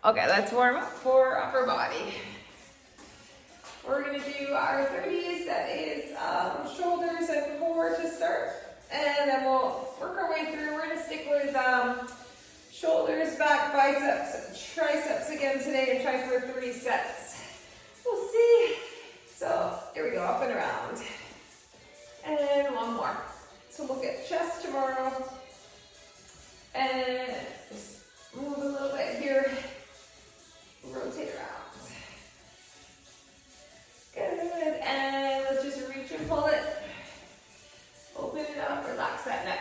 Okay, let's warm up for upper body. We're gonna do our 30s, that is shoulders and core to start. And then we'll work our way through. We're gonna stick with shoulders, back, biceps, triceps again today and try for 3 sets. We'll see. So here we go, up and around. And one more. So we'll get chest tomorrow. And just move a little bit here. Rotate around. Good. And let's just reach and pull it. Open it up, relax that neck.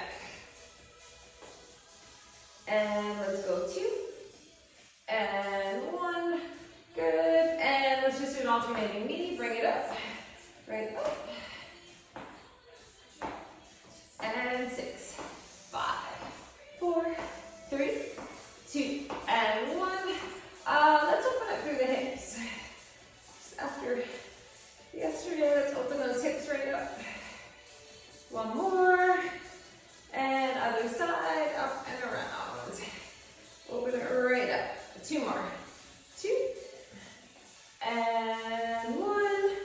And let's go 2. And 1. Good. And let's just do an alternating knee. Bring it up. Right up. And 6, 5, 4, 3, 2, and 1. Let's open up through the hips. Just after yesterday, let's open those hips right up. One more. And other side, up and around. Open it right up. 2 more. 2. And 1.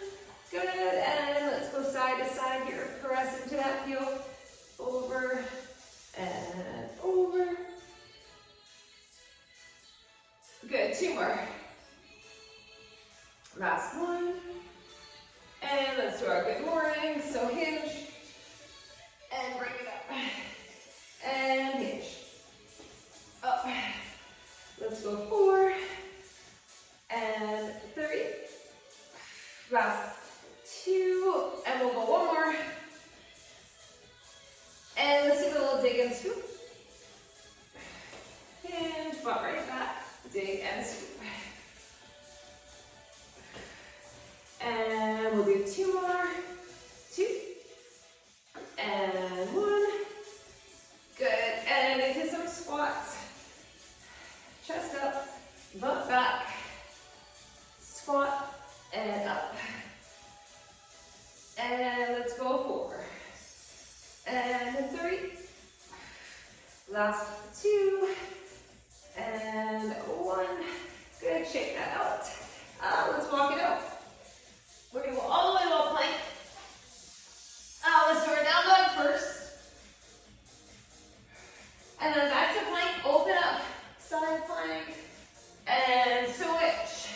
Good. And let's go side to side here. Press into that heel. Over and over. Good, 2 more. Last one. And let's do our good morning. So hinge and bring it up. And hinge. Up. Let's go 4 and 3. Last 2. And we'll go 1 more. And let's take a little dig and scoop. Hinge, butt right back. Dig and scoop. And we'll do 2 more. 2. And 1. Good. And into some squats. Chest up, butt back. Squat and up. And let's go 4. And 3. Last 2. And 1. Good, shake that out. Let's walk it out. We're gonna go all the way to a plank. Let's do our down dog first. And then back to plank, open up, side plank, and switch.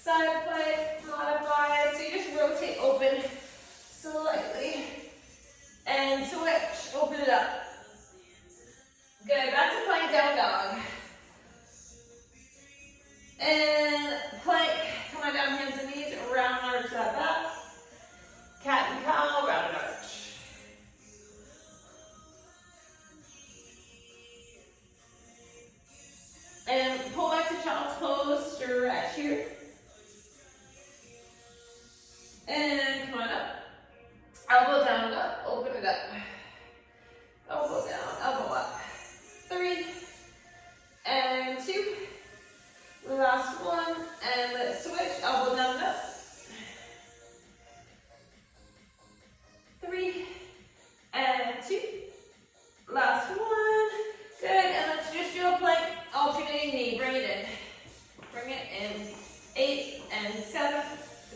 Side plank, modify it. So you just rotate open slightly. And switch, open it up. Good, back to plank, down dog. And plank, come on down, hands and knees, round and arch that back. Cat and cow, round and arch. And pull back to child's pose, stretch here. And come on up. Elbow down, up, open it up. Elbow down, elbow up. 3 and 2. Last 1, and let's switch. Elbow down, up. 3 and 2. Last 1. Good, and let's just do a plank, alternating knee. Bring it in. Bring it in. 8 and 7,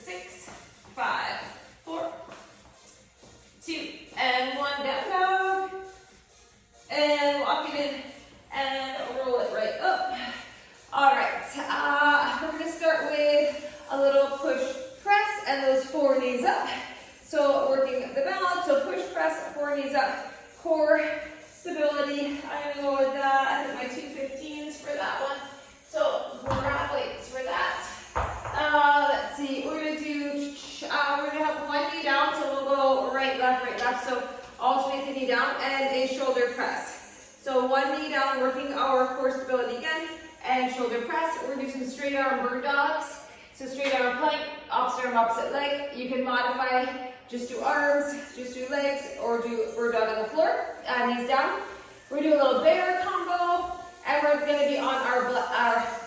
6, 5, 4, 2, and 1. Down dog. And walk it in and roll it right up. All right, we're going to start with a little push press and those 4 knees up. So working the balance, so push press, 4 knees up, core stability. I'm going to go with that. I think my 215s for that one. So grab weights for that. Let's see, we're going to do, we're going to have 1 knee down, so we'll go right, left. So alternate the knee down and a shoulder press. So 1 knee down, working our core stability again. And shoulder press. We're going to do some straight arm bird dogs. So straight arm plank, opposite arm, opposite leg. You can modify, just do arms, just do legs, or do bird dog on the floor, knees down. We're going to do a little bear combo, and we're going to be on our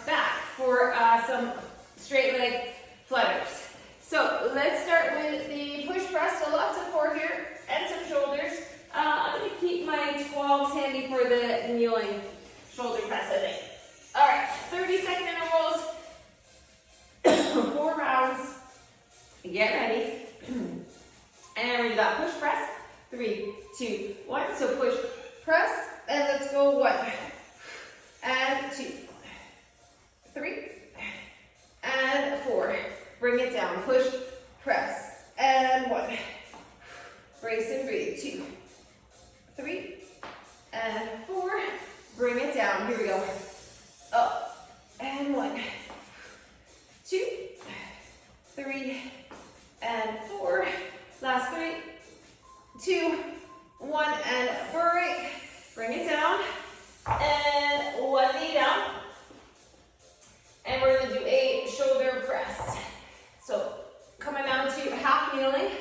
back for some straight leg flutters. So let's start with the push press. So lots of core here, and some shoulders. I'm going to keep my 12s handy for the kneeling shoulder press, I think. All right, 30-second Get ready. And we do that push press. 3, 2, 1. So push, press, and let's go 1. And 2, 3, and 4. Bring it down. Push, press, and 1. Brace and breathe. 2, 3, and 4. Bring it down. Here we go. Up, and 1, 2, 3, and 4. Last 3, 2, 1, and break. Bring it down. And 1 knee down. And we're going to do a shoulder press. So coming down to half kneeling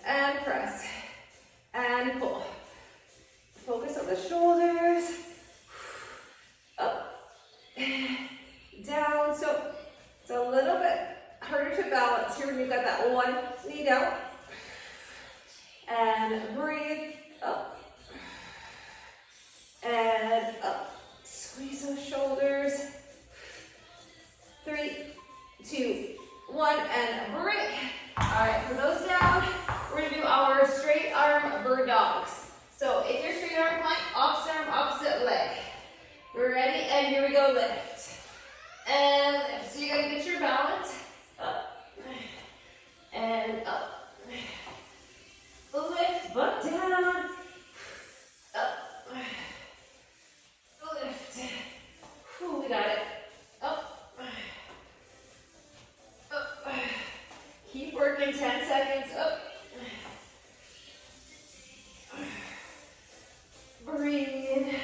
and press and pull. Focus on the shoulders. Up, down. So it's a little bit harder to balance here when you've got that 1 knee down. And breathe. Up and up. Squeeze those shoulders. 3, 2, 1, and break. All right, put those down. We're gonna do our straight arm bird dogs. So in your straight arm plank, opposite arm, opposite leg. We're ready, and here we go, lift. And lift. So you gotta get your balance. Up and up. Lift, butt down. Up. Lift. Whew, we got it. Up. Up. Keep working, 10 seconds. Up. Breathe.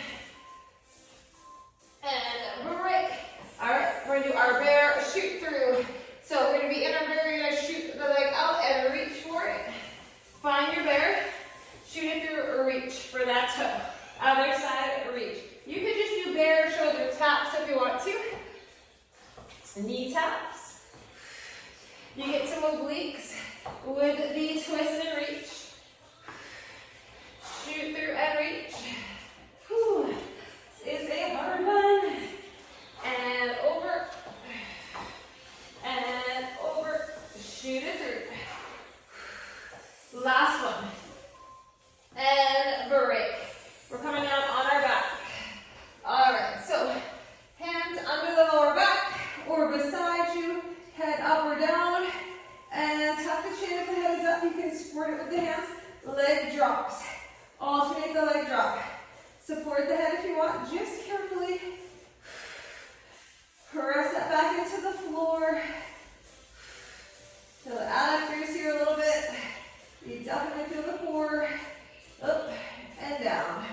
And break. All right, we're gonna do our bear shoot through. So we're gonna be in our bear, you're gonna shoot the leg out and reach for it. Find your bear, shoot it through or reach for that toe. Other side, reach. You could just do bear shoulder taps if you want to. Knee taps. You get some obliques with the twist and reach. Shoot through and reach. Whew. This is a hard one. And over. And over. Shoot it through. Last one. And break. We're coming down on our back. All right, so hands under the lower back or beside you, head up or down, and tuck the chin if the head is up. You can support it with the hands. Leg drops. Alternate the leg drop. Support the head if you want. Just carefully press that back into the floor. Feel the adductors here a little bit. You definitely feel the core. Up and down.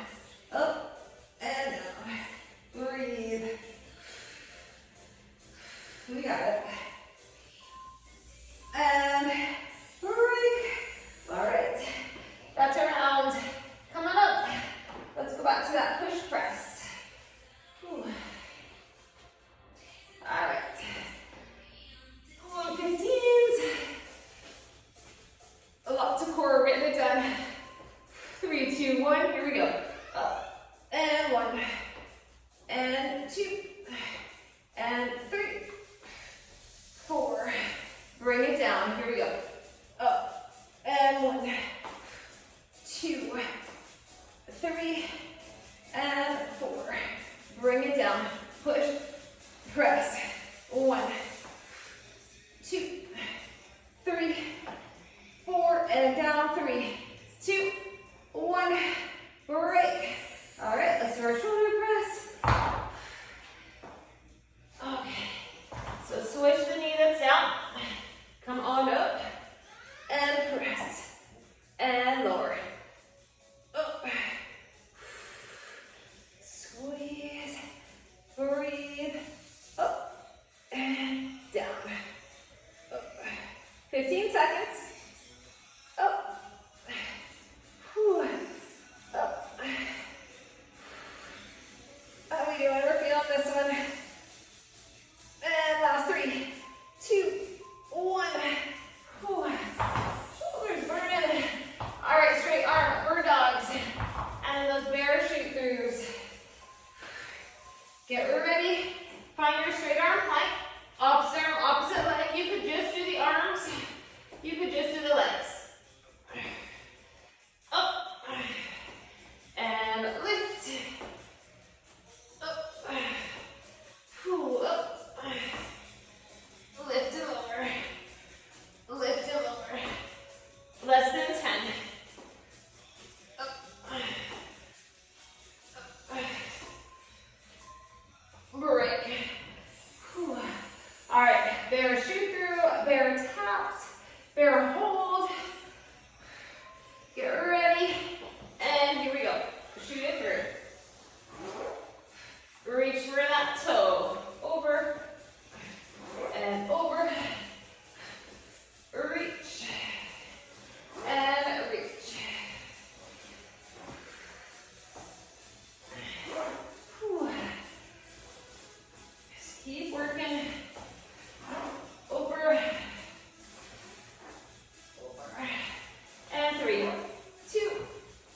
Up and down. Breathe. We got it. And break. All right. That's around. Come on up. Let's go back to that push press. Whew. All right. 15s. Lots of core written down. 3, 2, 1. Here we go. Up and 1 and 2 and 3, 4. Bring it down. Here we go. Up and 1, 2, 3, and 4. Bring it down. Push. Press. 1, 2, 3, 4, and down. 3, 2, 1. Break. All right, let's do our shoulder press. Okay, so switch the knee that's down. Come on up and press and lower. Up. Squeeze. Breathe. Up and down. Up. 15 seconds. Up You could just do the legs. Up. And lift. Up. Whew, up. Lift and lower. Lift and lower. Less than 10. Up. Up. Break. Whew. All right, bear shoot through, bear taps, bear hold. Get ready, and here we go. Shoot it through. Reach for that toe. Over and over. Reach and reach. Whew. Just keep working. Over. Over. And 3, 2,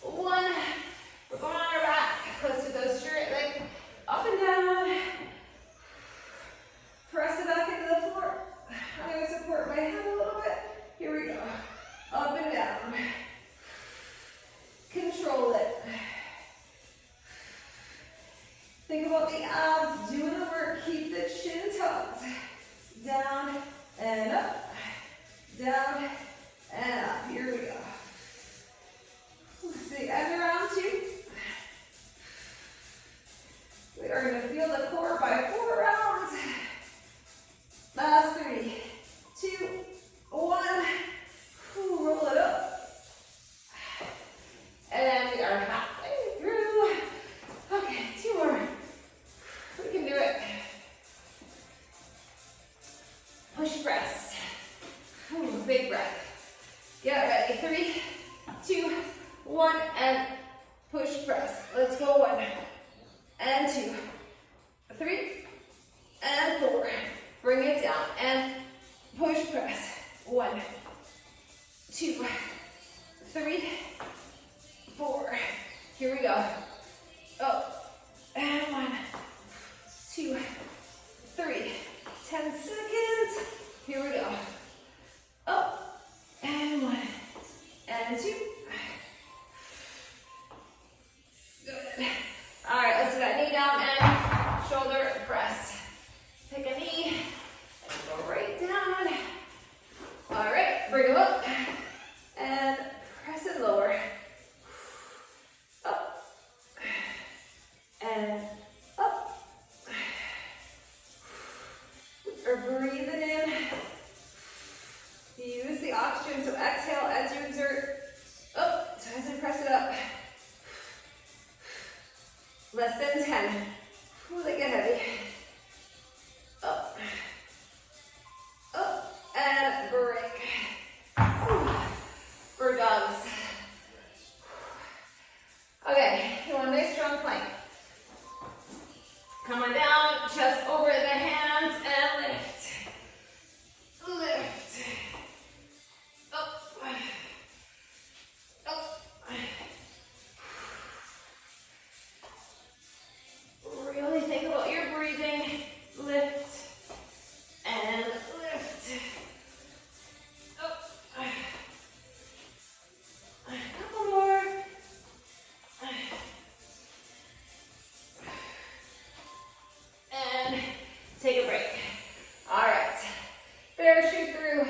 1. We're going on our back. Close to those straight legs. Up and down. Press it back into the floor. I'm going to support my head a little bit. Here we go. Up and down. Control it. Think about the abs doing the work. Keep the chin tucked. Down and up. Down and up. Here we go. So end around 2. We are going to feel the core by 4 rounds. Last 3, 2, 1. Roll it up. And we are halfway through. Okay, 2 more. We can do it. Push press. Big breath. Get ready. 3, 2, 1, and push press. Let's go. 1 and 2, 3 and 4. Bring it down and push press. 1, 2, 3, 4. Here we go. Up and 1, 2, 3. 10 seconds. Here we go. Up and 1 and 2. Good. All right, let's do that knee down and shoulder press. Pick a knee and go right down. All right, bring them up and press it lower. Up and up. Or breathe it in. Use the oxygen, so exhale as you exert. Up, so as I press it up. Less than 10. Ooh, they get heavy. Up. Up. And break. Ooh. For dogs. Okay, you want a nice strong plank. Come on down, chest over the hands, and lift. Lift. Up. Up. Really think about your breathing. Lift and lift. Up. A couple more. And take a break. All right. Parachute through.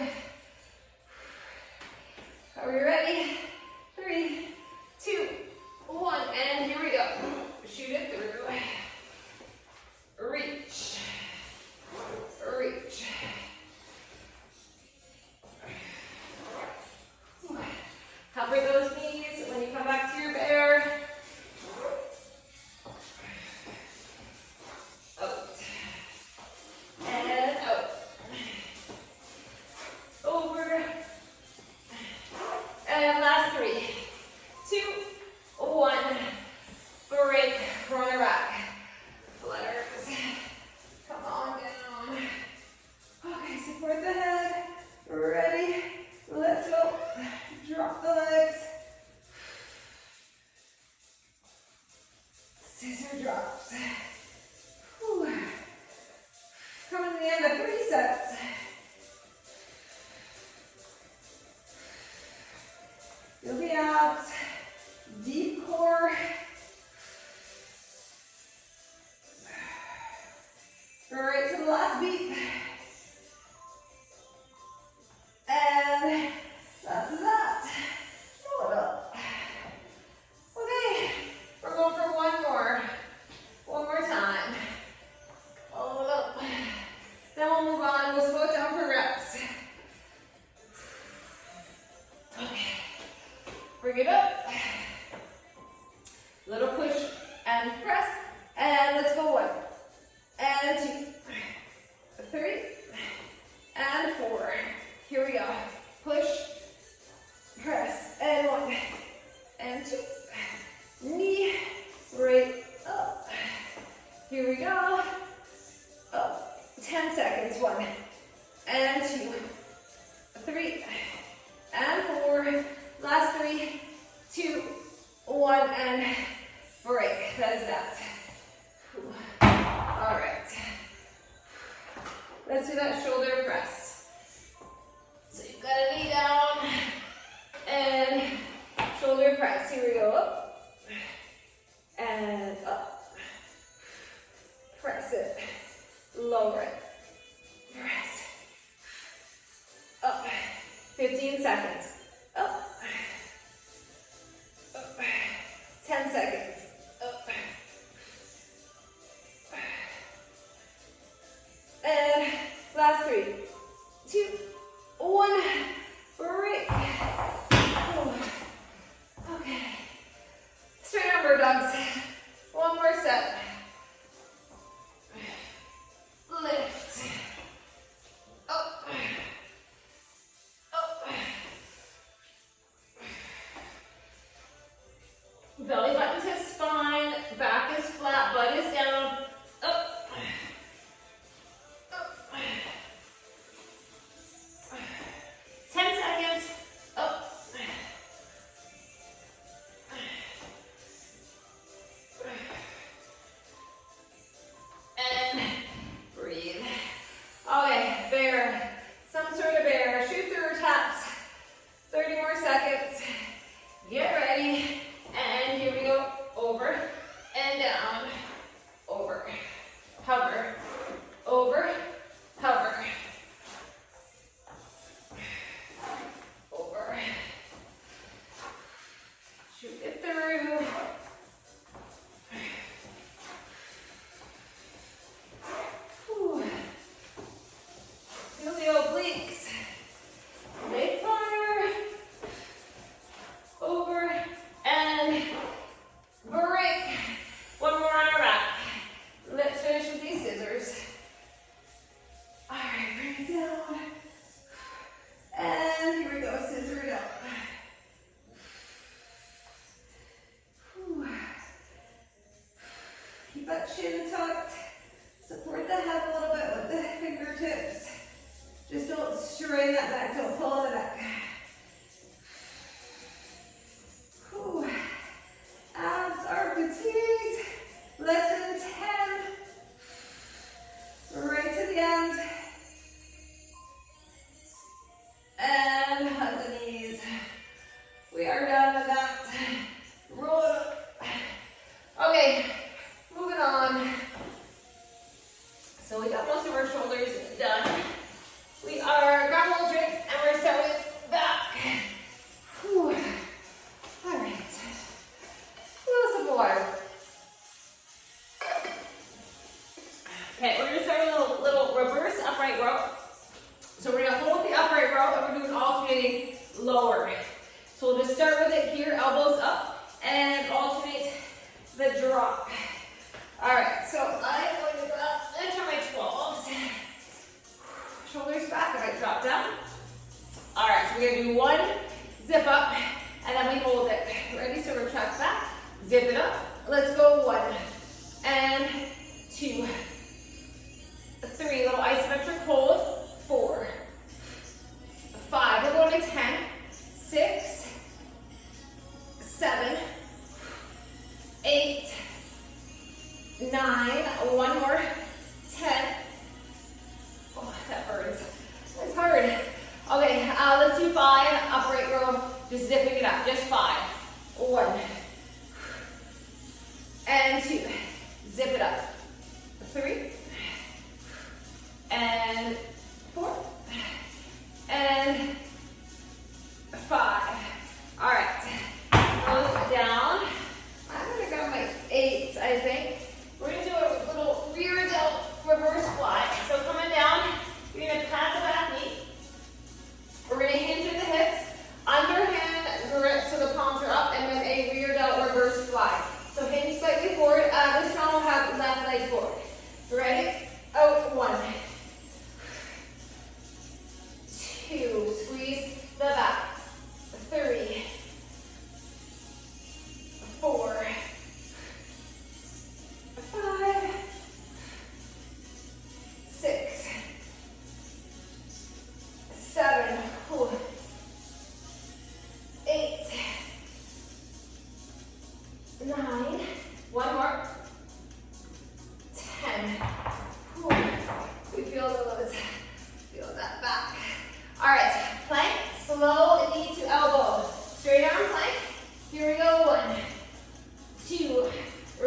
Are we ready? 3, 2, 1, and here we go. Shoot it through. Reach. Reach. Cover those knees when you come back to your bear. Out. And out. Over. And last 3, 2, 1. Break. Run back. Flutters. Come on down. Okay, support the head. Ready? Let's go. Drop the legs. Scissor drops. Whew. Coming to the end of 3 sets. Feel the abs, deep core. Right to the last beat. And that's that. Roll it up. Okay, we're going for one more. One more time. Roll it up. Then we'll move on. We'll slow it down for reps. Okay. Bring it up. Little push and press. And let's go 1. And 2. 3. And 4. Here we go. Push. Press. And 1. And 2. Knee. Right up. Here we go. Up. 10 seconds. 1. And 2. 3. And 4. Last 3, 2, 1, and break. That is that. All right. Let's do that shoulder press. So you've got a knee down and shoulder press. Here we go. Up and up. Press it. Lower it. Press. Up. 15 seconds. Up. 10 seconds. Up. And last 3, 2, 1. Break. Okay. Straight arm bird dogs. One more set. Lift. Up. Up. Belly button to spine, back is flat, butt is down, up, up, 10 seconds, up, and breathe. Okay, bear, some sort of bear, shoot through taps, 30 more seconds, get ready. And here we go, over and down, over, hover, over, hover, over, shoot it through, whew. Feel the obliques, make fire, over, and break. One more on our wrap. Let's finish with these scissors. All right, bring it down. And here we go, scissor it up. Whew. Keep that chin tucked. Support the head a little bit with the fingertips. Just don't strain that back, don't pull it back. Whew. Abs are fatigued. Less than 10. Right to the end. And hug the knees. We are done with that. Roll it up. Okay, moving on. So we got most of our shoulders done. We are grab a little drink and we're starting back. Whew. All right. A little sip of water. Okay, we're gonna start a little reverse upright row. So we're gonna hold the upright row and we're doing alternating lower. So we'll just start with it here, elbows up, and alternate the drop. All right, so I'm going to go up, enter my 12s. Shoulders back, I might drop down. All right, so we're gonna do 1, zip up, and then we hold it. Ready? So retract back, zip it up. Let's go 1, and 2, 3, little isometric hold, 4, 5, we're going to 10, 6, 7, 8, 9, one more, 10. Oh, that burns. That's hard. Okay, let's do 5, upright row. Just zipping it up, just 5. 1. And 2. Zip it up. 3. And 4. And 5. All right. Nose down. I'm gonna grab my 8s, I think. We're gonna do a little rear delt reverse fly. So coming down, you're gonna pat the back knee. We're gonna hinge at the hips, underhand grip so the palms are up, and then a rear delt reverse fly. So hinge slightly forward. This round will have left leg forward. Ready? Out. 1. 2. Squeeze the back. 3. 4. 5. 6. 7. 8. 9. One more. 10. We feel those. Feel that back. All right, plank, slow knee to elbow. Straight arm plank. Here we go. 1, 2,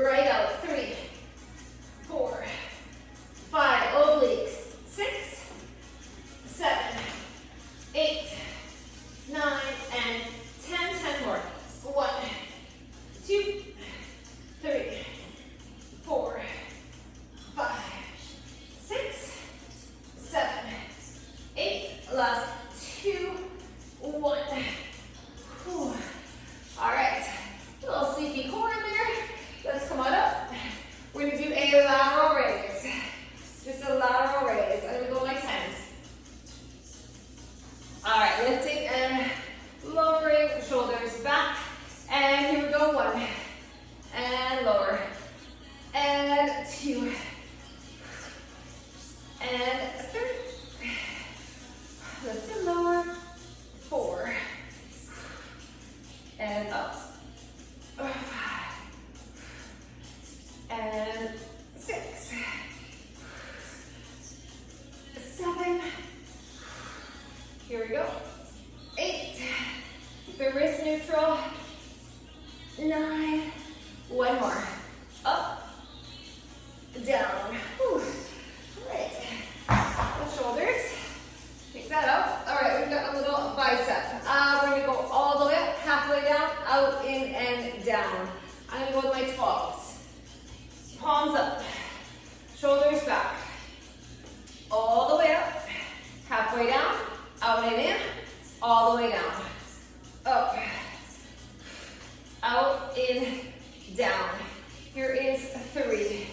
right out. 3, 4, 5, obliques. 6, 7, 8, 9, and 10. 10 more. 1, 2, 3, 4, 5, 6, 7, 8. Last 2, 1. Whew. All right. A little sleepy core in there. Let's come on up. We're going to do a lateral raise. Just a lateral raise. I'm going to go like 10s. All right. Lifting and lowering shoulders back. And here we go. 1. And lower. And 2. And 3. Lift and lower. 4. And up. 5. And 6. 7. Here we go. 8. Keep the wrist neutral. 9. One more. Up. Down. Whew. All right. The shoulders. Take that out. All right, we've got a little bicep. We're going to go all the way up, halfway down, out, in, and down. I'm going to go with my 12s. Palms up. Shoulders back. All the way up, halfway down, out and in, all the way down. Up. Out, in, down. Here is 3.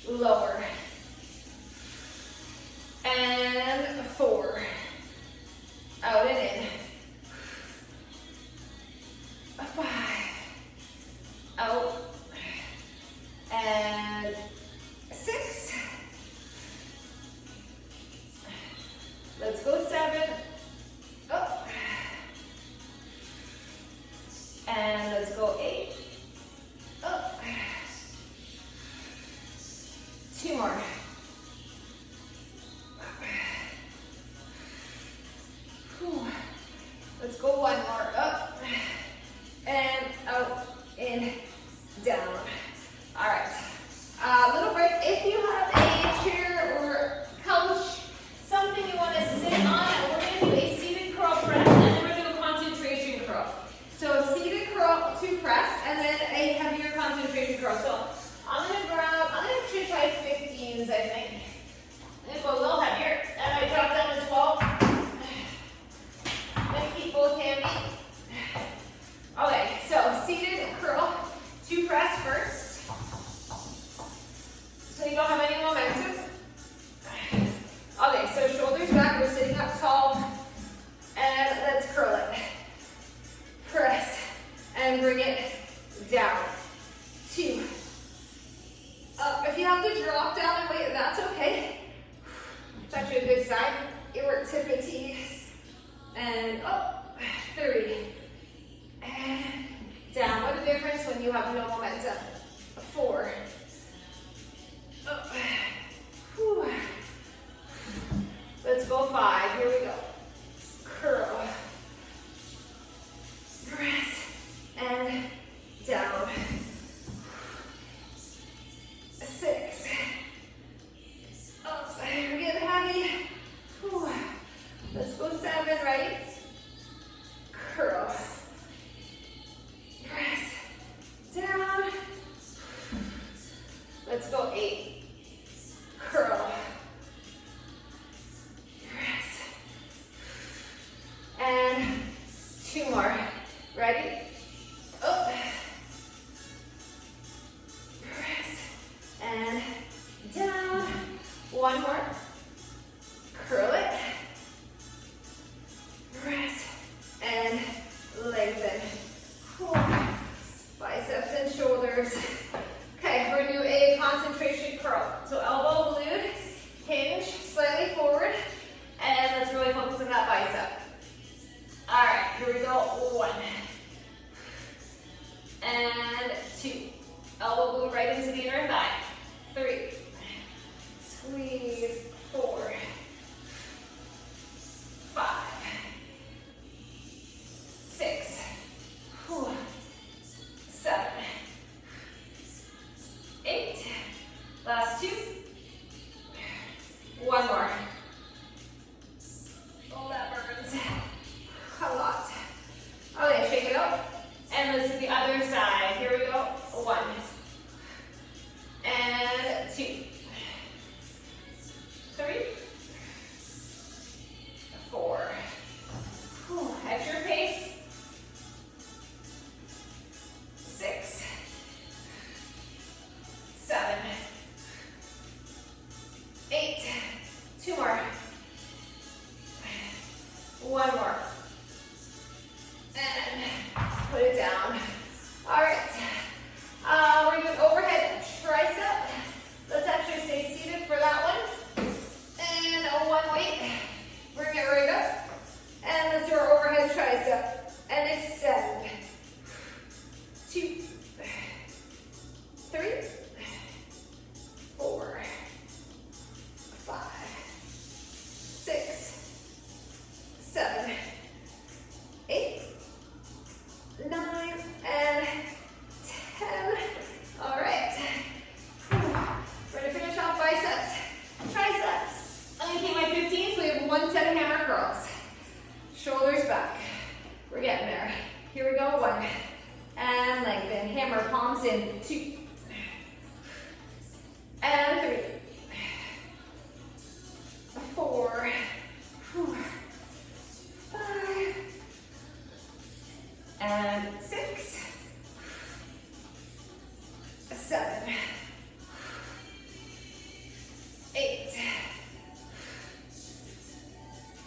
Lower. And 4. Out and in. 5. Out. And 6. Let's go 7. Up. And let's go 8. Up. 2 more. Let's go 1 more. Up. And out. In. Down. All right. Little break. If you have a chair or couch, something you want to sit on, we're going to do a seated curl press, and then we're going to do a concentration curl. So seated curl to press, and then a heavier concentration curl. So I'm going to try 15s, I think. I'm going to go a little heavier, and I drop down to 12. Then keep both hands. Okay, so seated curl to press first. So you don't have any momentum. Okay, so shoulders back, we're sitting up tall. And let's curl it. Press and bring it down. 2. Up. If you have to drop down and wait, that's okay. It's actually a good sign. It worked to fatigue. And up. 3. And down. What a difference when you have no momentum. 4. Up. Whew. Let's go 5. Here we go. Curl.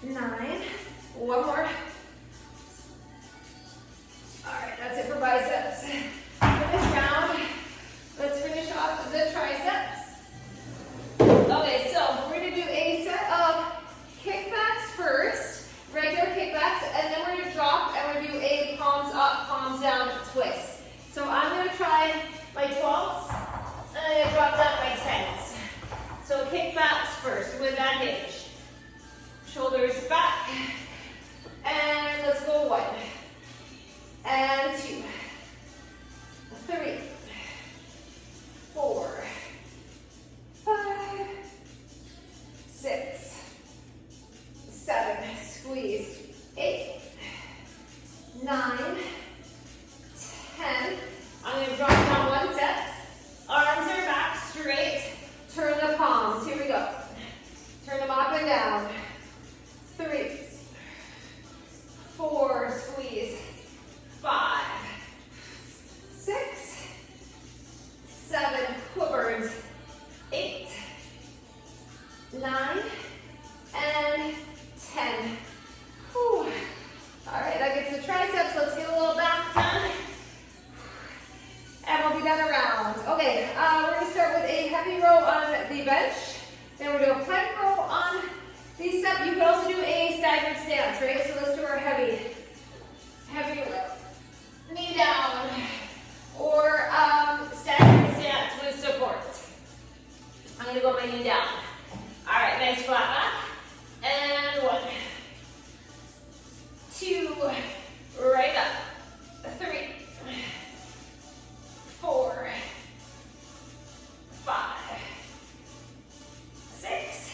9. One more. All right, that's it for biceps. For this round, let's finish off the triceps. Okay, so we're gonna do a set of kickbacks first, regular kickbacks, and then we're gonna drop and we're gonna do a palms up, palms down twist. So I'm gonna try my 12s, and I'm gonna drop down my 10s. So kickbacks first with that hinge. Shoulders back, and let's go 1, and 2, 3, 4, 5, 6, 7, squeeze, 8, 9, 10. I'm going to drop down one set. Arms are back, straight. Turn the palms. Here we go. Turn them up and down. 3, 4, squeeze. 5, 6, 7, quick burns. 8, 9, and 10. Whew. All right, that gets the triceps. Let's get a little back done. And we'll be done around. Okay, we're going to start with a heavy row on the bench. Then we'll do a plank row on the step. You can also do a staggered stance, right? So let's do our heavy row. Knee down. Or staggered stance with support. I'm going to go my knee down. All right, nice flat back. And 1, 2, right up. 3, 4, 5, 6,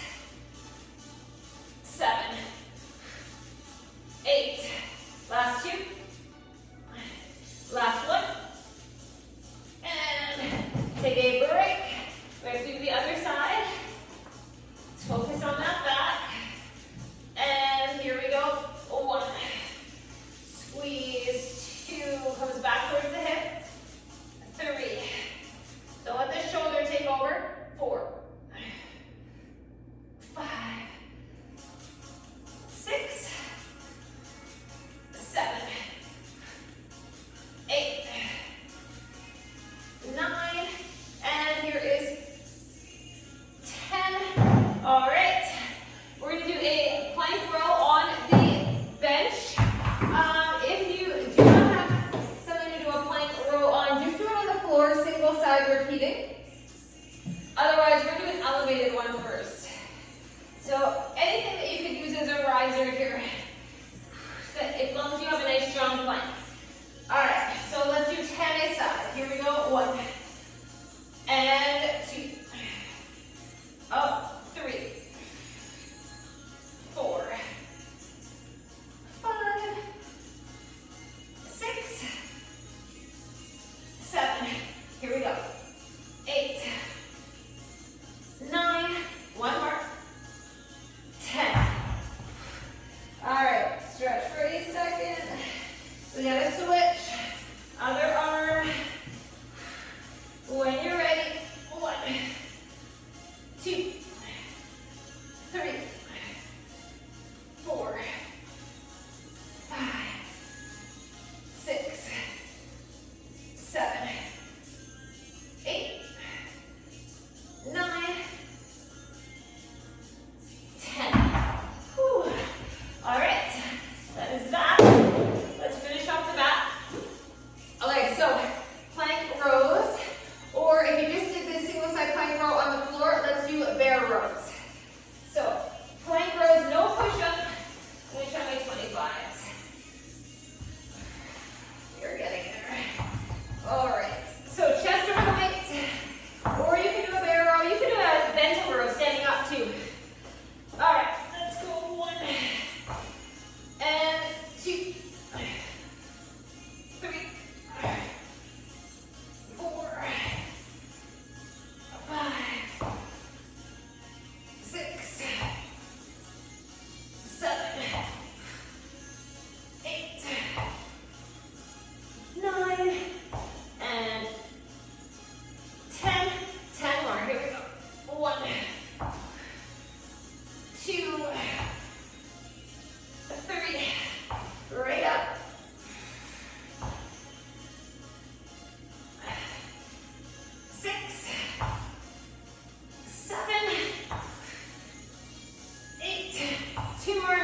2 more.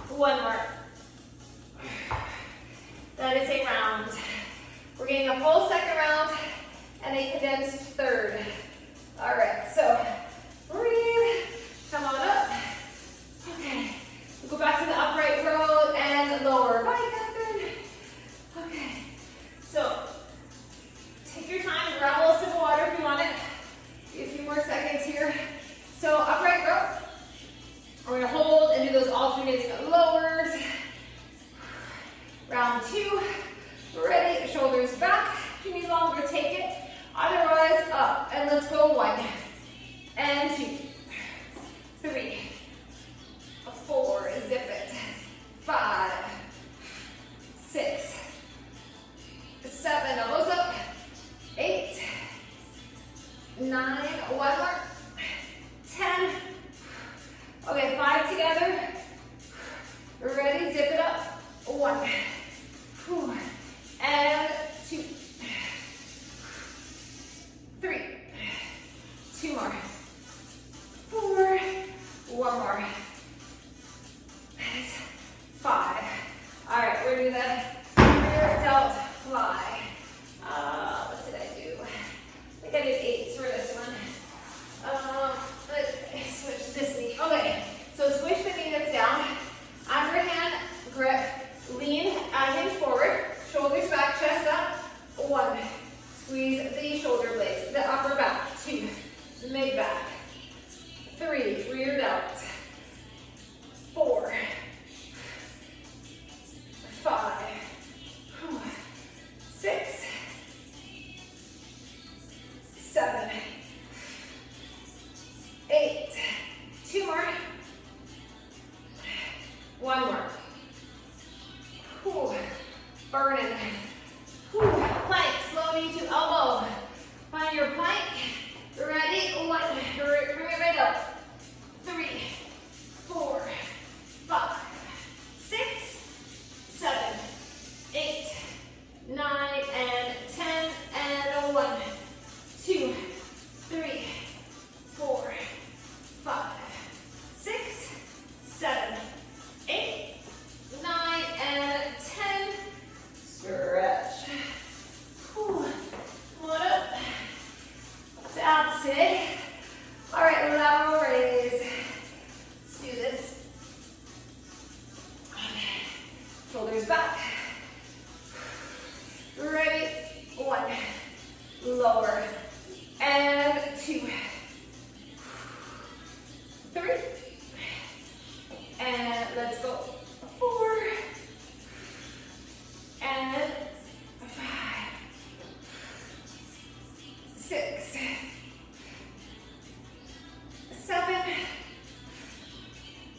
1 more. That is a round. We're getting a full second round and a condensed third. All right, so breathe, come on up. Okay, we'll go back to the upright row and lower. Bye, Catherine. Okay, so take your time, grab a little sip of water if you want it. A few more seconds here. So upright row. We're gonna hold and do those alternating lowers. Round 2. Ready, shoulders back. If you need longer, take it. Otherwise, up. And let's go 1 and 2, 3, 4, zip it. 5, 6, 7, elbows up. 8, 9, 1 more. 10. Okay, 5 together. Ready, zip it up. 1, and 2, 3, 2 more, 4, 1 more, and 5. All right, we're doing the rear delt fly. What did I do? I think I did 8s for this one. Let's switch this knee. Okay, so switch the knee that's down. Underhand grip, lean, hang forward, shoulders back, chest up. 1, squeeze the shoulder blades, the upper back. 2, mid back. 3, rear delt. 4, 5, 6, 7, 8. 2 more. 1 more. Whew. Burning. Whew. Plank, slow knee to elbow. Find your plank. Ready? 1. Bring it right up. 3, 4, 5, 6, 7, 8, 9, and 10, and 1, 2, 3, 4, 5, 6, 7, 8, 9, and 10. Stretch. Whew. Come on up. That's it. All right, lateral raise. Let's do this. Shoulders back. Ready? 1. Lower. And 2. 3. And let's go. 4. And 5. 6. 7.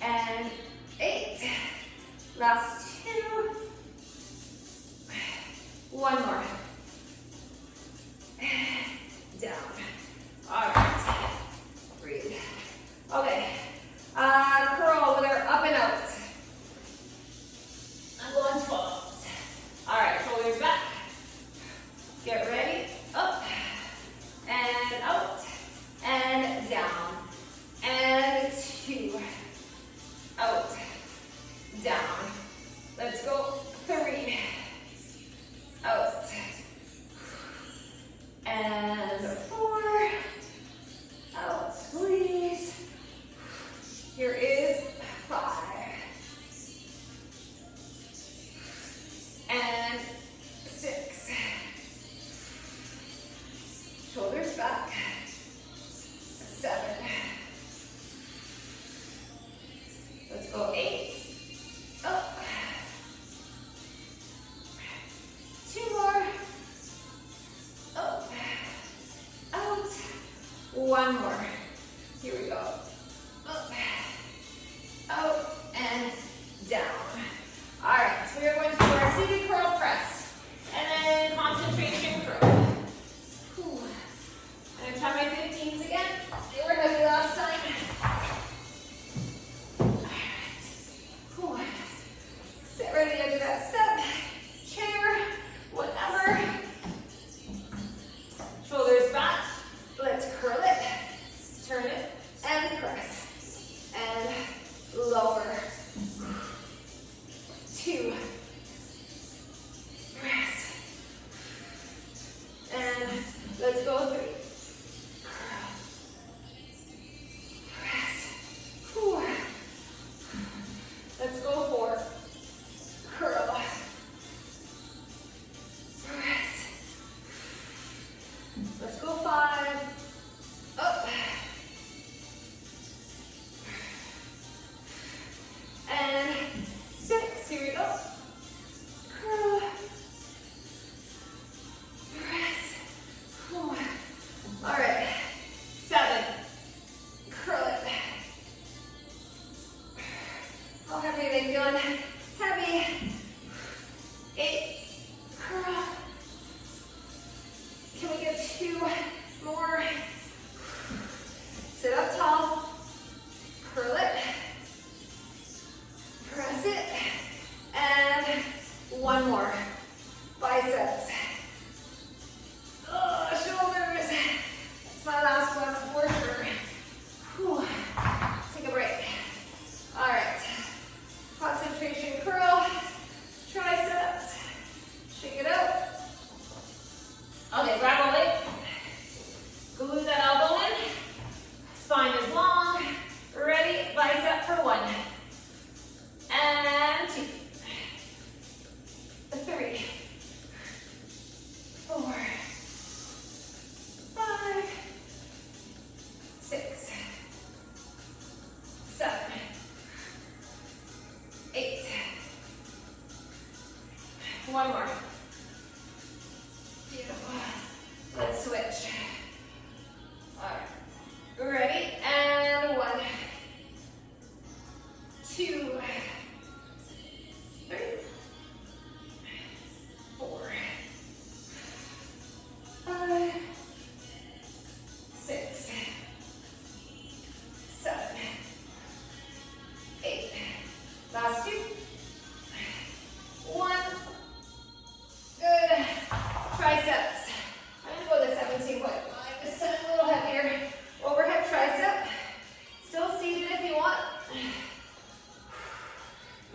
And 8. Last 2. 1 more. Down. All right. Breathe. Okay. Curl with our up and out. I'm going 12s. All right, shoulders back. Get ready. Up and out and down. And 2. Out. Down.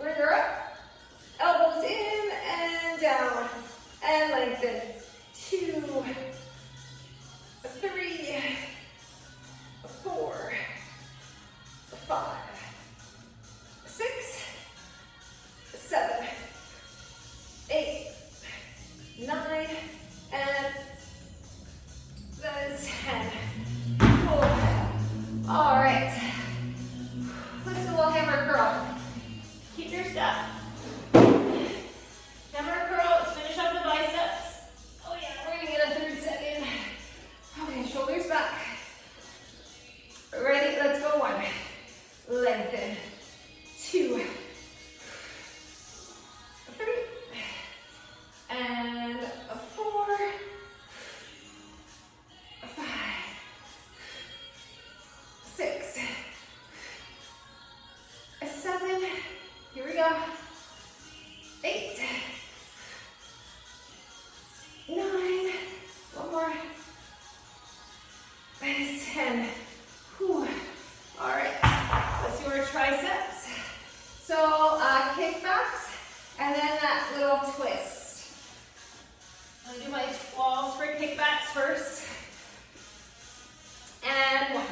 Bring her up. Elbows in and down. And lengthen. 2, 3, 4, 5, 6, 7, 8, 9, and that is 10. Cool. All right. Let's do a little hammer curl. Keep your step. Hammer curl. Let's finish up the biceps. Oh yeah, we're gonna get a third set in. Okay, shoulders back. Ready? Let's go. 1. Lengthen. 2, 3, and 4, 5, 6, 7. Here we go. 8, 9. One more. That is 10. Whew. All right. Let's do our triceps. So kickbacks, and then that little twist. I'm gonna do my 12s for kickbacks first. And 1.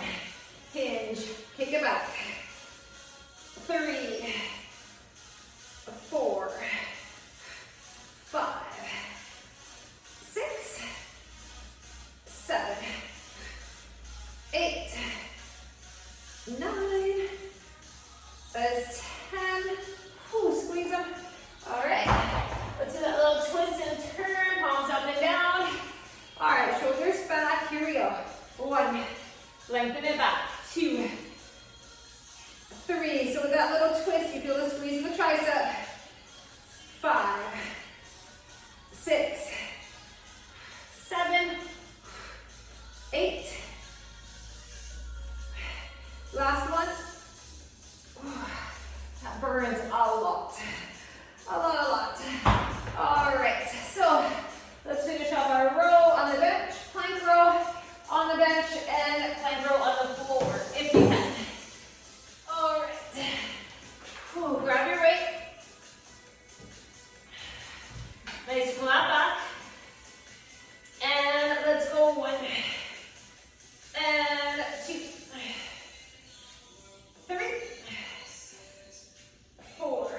Hinge. Kick it back. 3, 4, 5, 6, 7, 8, 9. That's 10. Whew, squeeze them. All right. Let's do that little twist and turn. Palms up and down. All right, shoulders back. Here we go. 1. Lengthen it back. 2, 3. So with that little twist, you feel the squeeze in the tricep. 5, 6, 7, 8. Last one. That burns a lot. A lot. All right. So let's finish off our row on the bench, plank row on the bench, and plank row on the floor, if you can. All right. Whew, grab your weight. Nice flat back. And let's go 1, and 2, 3, 4,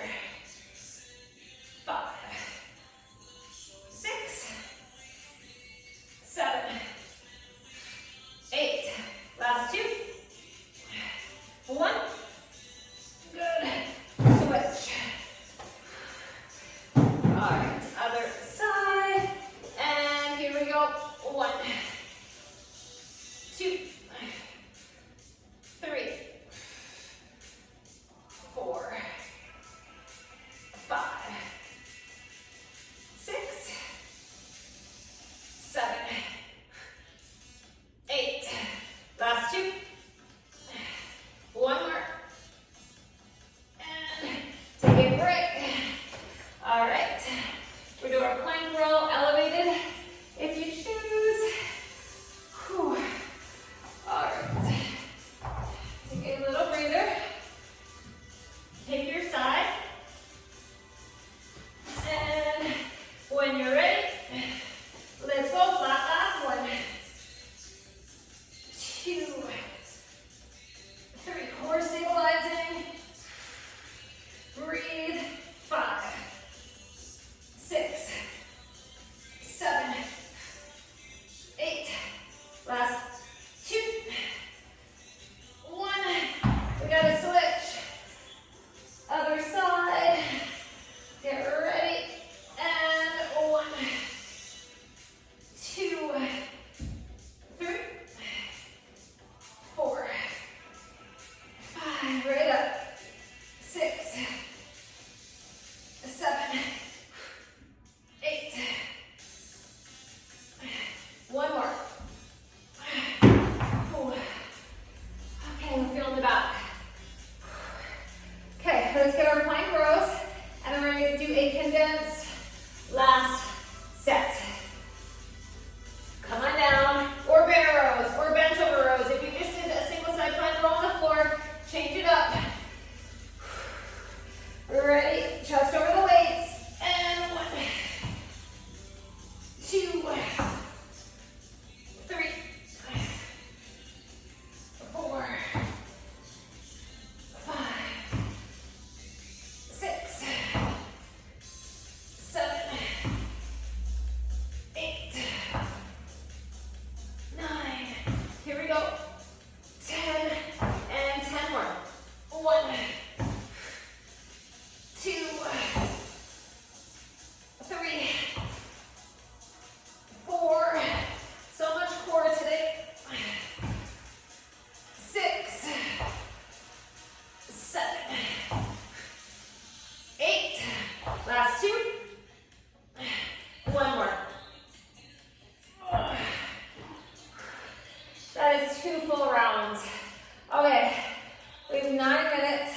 9 minutes.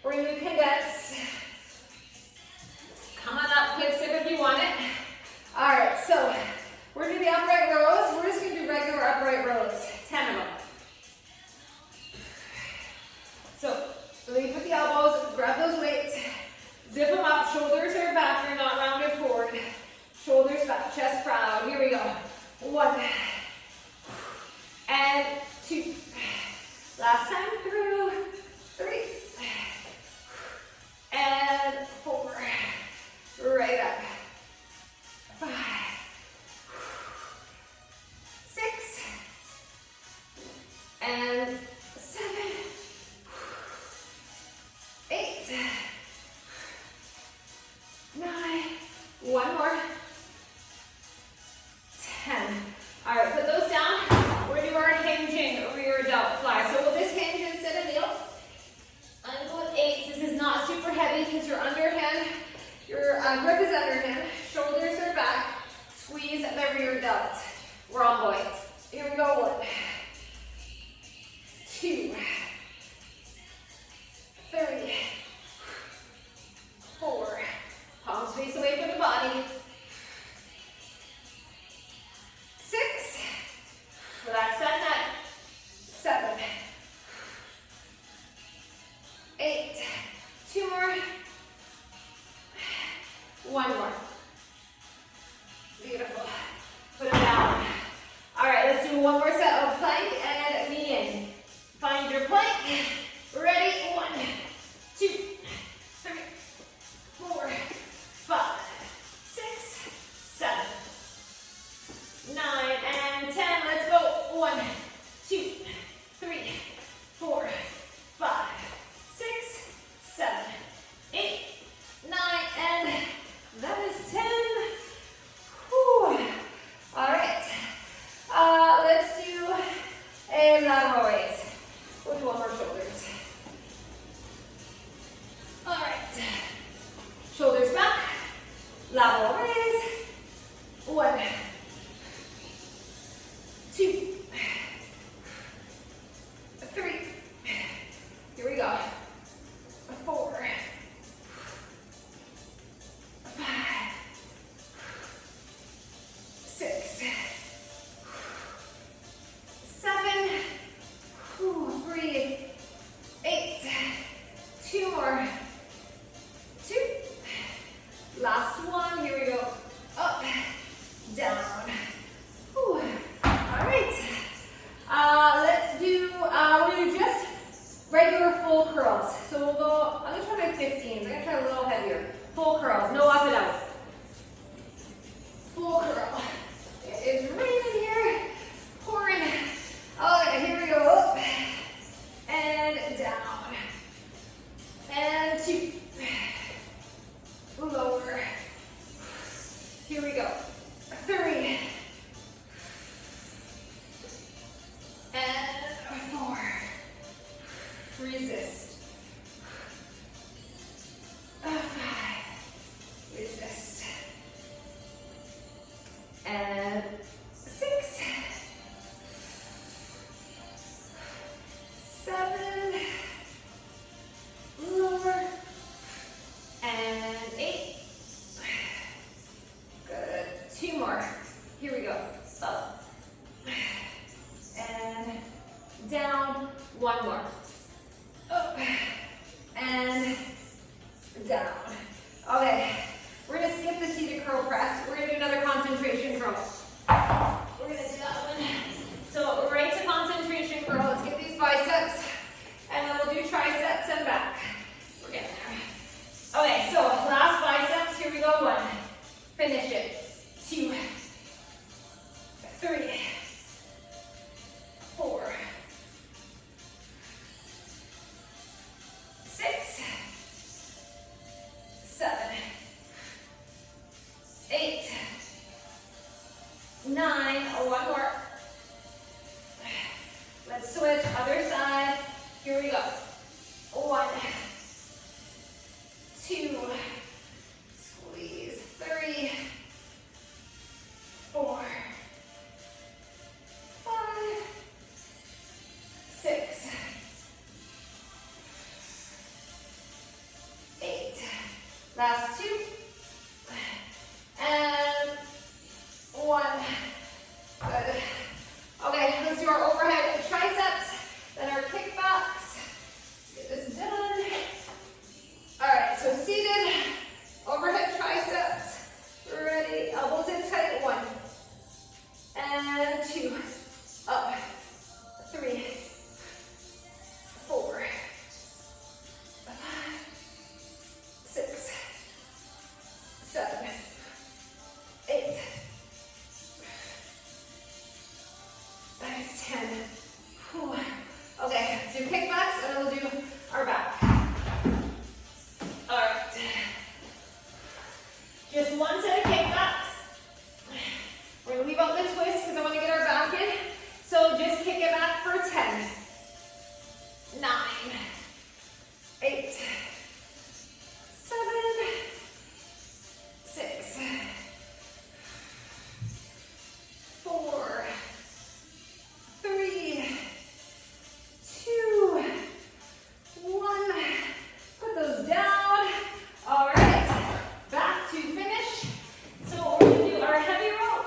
We're gonna do condense. Come on up, quick sip if you want it. All right, so we're gonna do the upright rows. We're just gonna do regular upright rows, 10 of them. So lead with the elbows, grab those weights, zip them up, shoulders are back, you're not rounded forward. Shoulders back, chest proud. Here we go. 1 and 2. Last time through. 3 and 4. Right up. 5, 6 and 7, 8, 9. One more. 10. All right, put those down. We're gonna do our hinging rear delt fly. So we'll just hinge instead of kneel. I'm going 8. This is not super heavy because your underhand, your grip is underhand. Shoulders are back. Squeeze the rear delt. Rhomboid. Here we go. 1, 2, 3, 4. Palms face away from the body. 6. Relax that neck. 7, 8. 2 more. 1 more. Beautiful. Put them down. All right, let's do one more set of plank and knee in. Find your plank. Ready? 1, 2, 3, 4, 5, 6, 7, 9, and 10. Let's go. 1, 2, 3, 4, 5, 6, 7, 8, 9, and that is 10. Whew. All right. Let's do a lateral raise. We'll do one more shoulders. All right. Shoulders back. Lateral raise. 1, 2, 3. Here we go. 4, 5, 6, 7. Breathe. 8. 2 more. 2. Last one. Here we go. Up, down. Whew. All right. Let's do, we're going to do just regular full curls. So we'll go, I'm going to try my 15s. I'm going to try a little heavier. Full curls, no up and out. Full curl. It is raining here, pouring. Okay, here we go. Up and down. And 2. Lower. Here we go. 3. And 4. Resist. 5. Resist. And 6. 7. Lower. And 8. Good. 2 more. Here we go. Up. And down. 1 more. Up. And down. Okay. We're going to skip the seated curl press. We're going to do another concentration curl. We're going to do that one. So right to concentration curl. Let's get these biceps. And then we'll do triceps and back. We're getting there. Okay, so last biceps. Here we go. 1. Finish it. 2. 3. 4. 6. 7. 8. 9. 1 more. Let's switch. Other side. Here we go. 1. 2. Squeeze. 3. 4. 5. 6. Last 2. And 1. Good. Okay, let's do our overhead triceps, then our kickbacks. Let's get this done. All right, so seated, overhead triceps. Ready, elbows in tight. 1. And 2. Up. 3. 4. 5. 6. 7. 8. That's 10. Whew. Okay, let's do kickbacks and then we'll do our back. All right. Just 1 set of kickbacks. We're gonna leave out the twist because I want to get our back in. So just kick it back for 10. 9. 8. 7. 6. 4. 3, 2, 1. Put those down. All right, back to finish. So we're going to do our heavy row.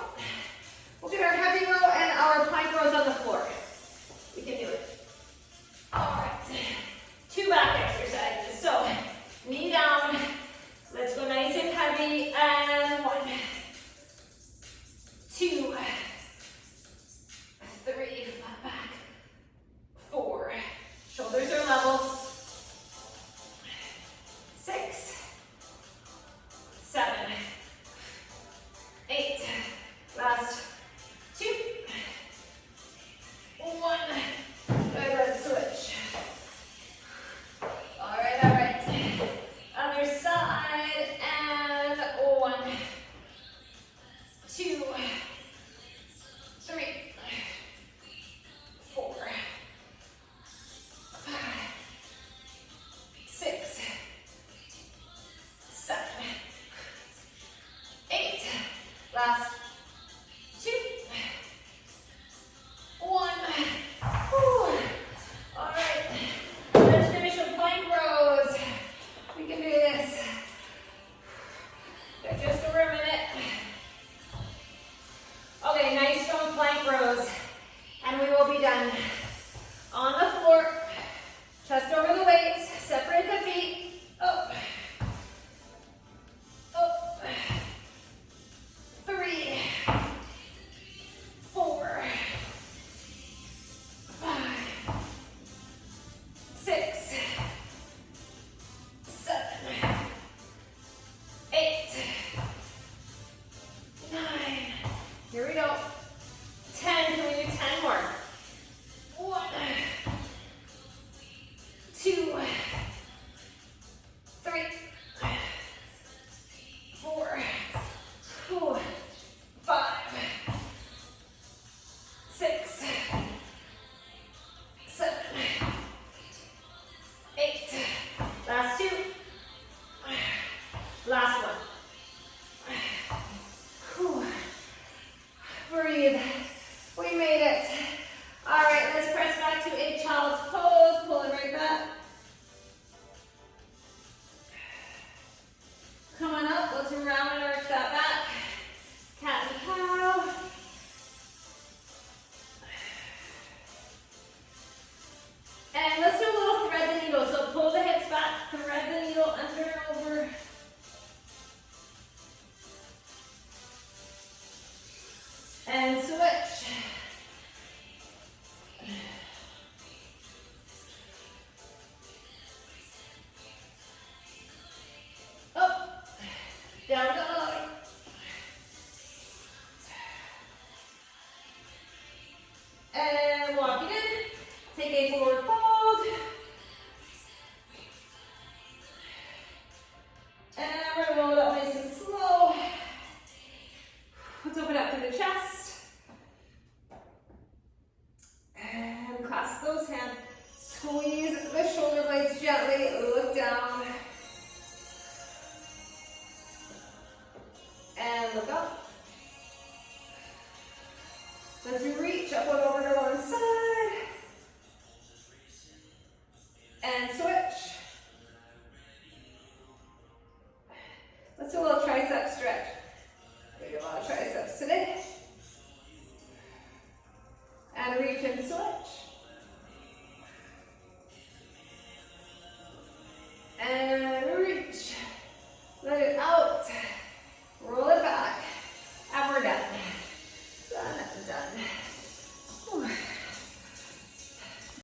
We'll get our heavy row and our plank rows on the floor. We can do it. All right, 2 back exercises. So knee down. Let's go nice and heavy. And 1, 2, 3, flat back. 4, shoulders are level. 6, 7, 8, last 2, 1. Good, let's switch. All right. Other side, and 1, 2, 3, 4, 5, 6, 7, 8. Last 2, 1. Whew. All right. Let's finish with plank rows. We can do this. Got just over a minute. Okay, nice strong plank rows. And we will be done. On the floor, chest over the weights, separate the feet, up, up, 3, 4, 5, 6, 7, 8, 9, here we go, 10, can we do 10 more? 1, 2, 3, 4, 5, 6, 7, 8. Last 2. Last 1. Whew. Breathe. We made it. All right, let's press back to a child's pose. Pull it right back. Come on up. Let's round and arch that back. Cat and cow. And let's do a little thread the needle. So pull the hips back, thread the needle under and over. And switch. Up, down dog. And walk it in. Take a forward fold. And we're going to roll it up nice and slow. Let's open up through the chest. And clasp those hands. Squeeze the shoulder blades gently. Look down.